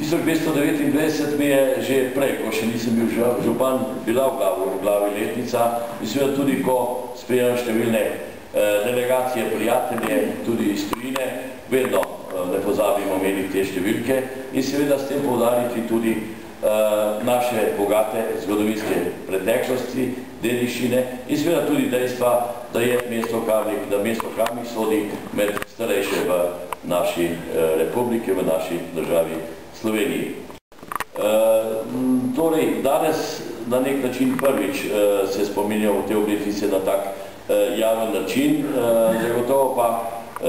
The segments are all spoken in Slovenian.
1229 mi je že prej, ko še nisem bil župan, bila v glavi letnica in seveda tudi, ko sprejemam številne delegacije, prijatelje, tudi iz tujine, vedno ne pozabimo omeniti te številke in seveda s tem poudariti tudi naše bogate zgodovinske preteklosti, dediščine in seveda tudi dejstva, da je mesto Kamnik, da mesto Kamnik sodi med starejše v naši republiki, v naši državi Sloveniji. Torej, danes na nek način prvič se spominjamo te obletnice na tak javen način, zagotovo pa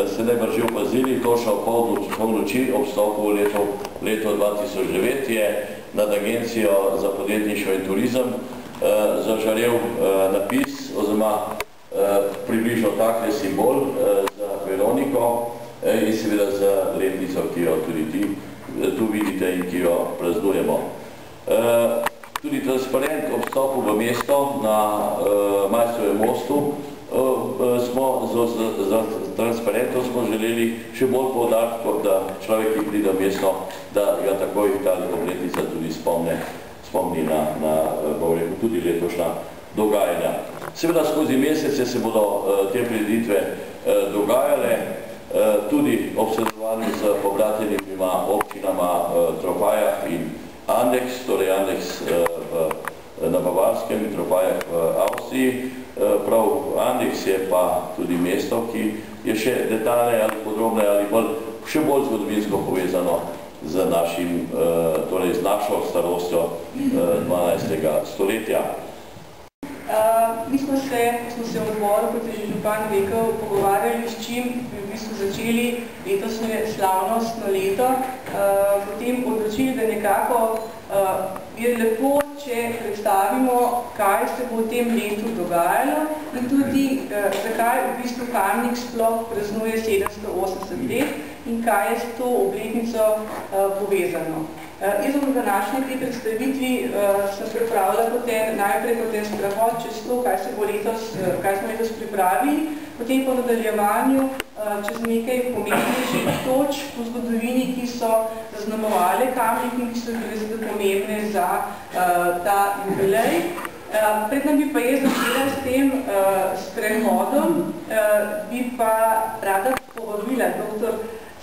ste najbrž že opazili, točno polnoči ob vstopu v leto 2009 je nad Agencijo za podjetništvo in turizem zažarel napis oziroma približno takle simbol za Veroniko in seveda za letnico, ki jo tudi tu vidite in ki jo praznujemo. Tudi transparent ob vstopu v mesto na Majstrovem mostu za transparentnost smo želeli še bolj poudariti, kot da človek, ki pride v mesto, da ga takoj ta obletnica tudi spomni na tudi letošnja dogajanja. Seveda skozi mesece se bodo te prireditve dogajale, tudi ob sodelovanju z pobratenima občinama Tropajah in Andeks, torej Andeks na Bavarskem in Tropajah v Avstriji. Prav Andeks je pa tudi mesto, ki je še detaljne ali podrobne ali še bolj zgodovinsko povezano z našo starostjo 12. stoletja. Mi smo se v odboru, kot je že župan rekel, pogovarjali, s čim bi v bistvu začeli letosne slavnostno leto, potem odločili, da nekako je lepo, če predstavimo, kaj se bo v tem letu dogajalo in tudi, zakaj v bistvu Kamnik sploh praznuje 780 let in kaj je s to obletnico povezano. Jaz v današnji tej predstavitvi sem pripravila najprej kot en sprehod čez to, kaj smo letos pripravili, potem po nadaljevanju čez nekaj pomembnejših točk v zgodovini, ki so zaznamovale Kamnik in ki so bile zelo pomembne za ta jubilej. Pred nami pa je začela s tem sprehodom, bi pa rada povabila dr.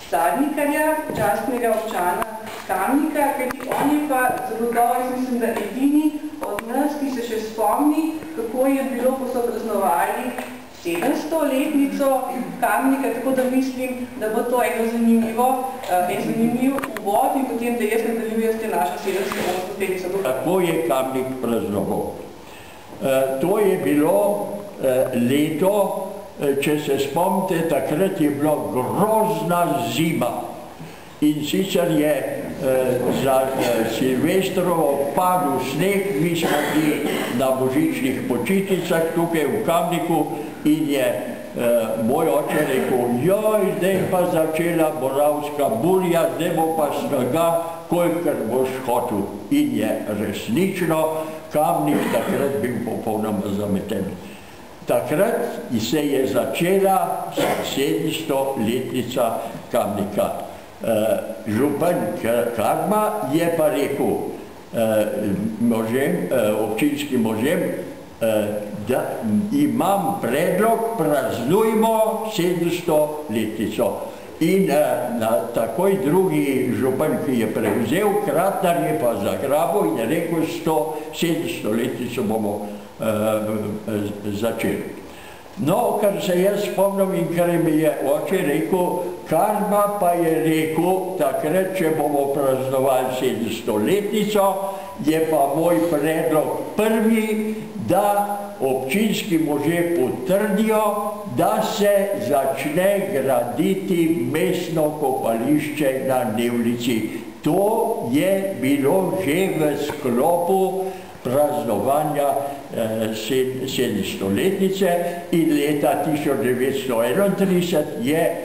Sadnikarja, častnega občana Kamnika, kajti on je pa zagotovo, mislim, da edini od nas, ki se še spomni, kako je bilo, ko so praznovali 700-letnico Kamnika, tako da mislim, da bo to en zanimiv uvod in potem, da jaz nadaljujem s te naše 780-letnico. Kako je Kamnik praznoval? To je bilo leto, če se spomnite, takrat je bila grozna zima in sicer je za Silvestrovo padel sneg, mi smo bili na božičnih počitnicah tukaj v Kamniku in je moj oče rekel, joj, zdaj pa začela boravska burja, zdaj bo pa snega, kolikor boš hotel. In je resnično Kamnik takrat bil popolnoma zameten. Takrat se je začela 700-letnica Kamnika. Župan Karma je pa rekel občinskim možem, da imam predlog, praznujmo 700-letnico. In takoj drugi župan, ki je prevzel, Kratnar je pa zagrabil in je rekel, 700-letnico bomo začeli. No, kar se jaz spomnim in kar mi je oče rekel, Karma pa je rekel, takrat, če bomo praznovali 700-letnico, je pa moj predlog prvi, da občinski možje potrdijo, da se začne graditi mestno kopališče na Nevlici. To je bilo že v sklopu praznovanja 700-letnice in leta 1931 je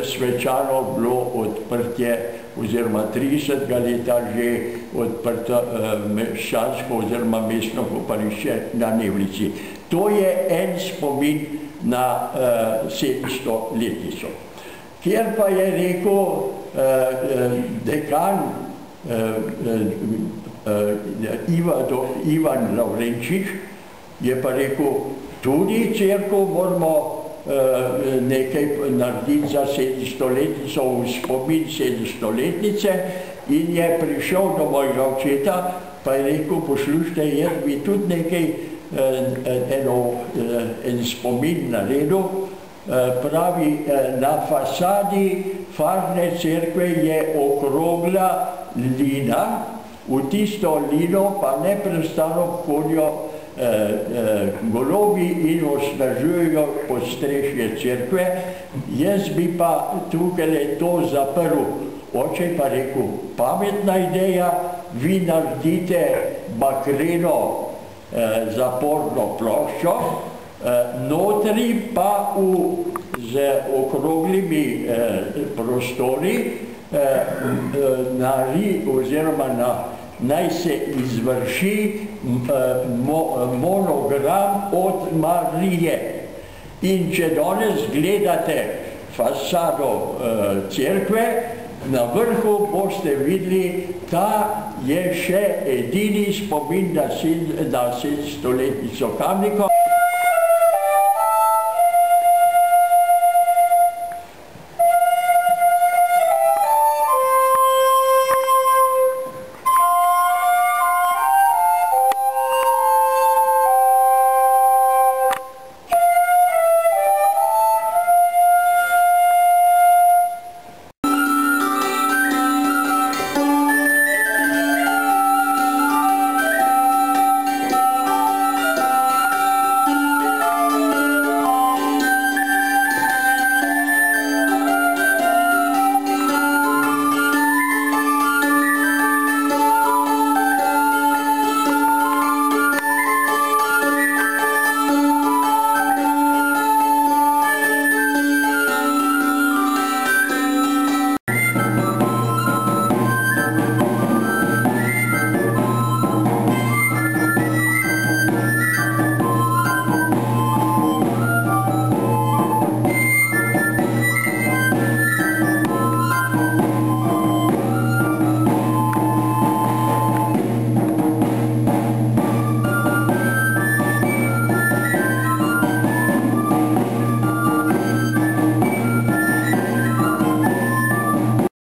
svečano bilo odprtje oziroma 30. leta že odprto meščansko oziroma mestno kopališče na Nevlici. To je en spomin na 700-letnico. Kjer pa je rekel dekan Ivan Lavrenčič, je pa rekel, tudi cerkev moramo nekaj narediti za 700-letnico, v spomin 700-letnice, in je prišel do mojega očeta, pa je rekel, poslušajte, jaz bi tudi nekaj, en spomin naredil. Pravi, na fasadi Farne cerkve je okrogla lina, v tisto lino pa neprestano hodijo golobi in osnažujejo podstrešje cerkve. Jaz bi pa tukaj to zaprl. Oče pa rekel, pametna ideja, vi naredite bakreno zaporno ploščo, notri pa z okroglimi prostori oziroma naj se izvrši monogram od Marije. In če danes gledate fasado cerkve, na vrhu boste videli, ta je še edini spomin na 700-letnico Kamnika.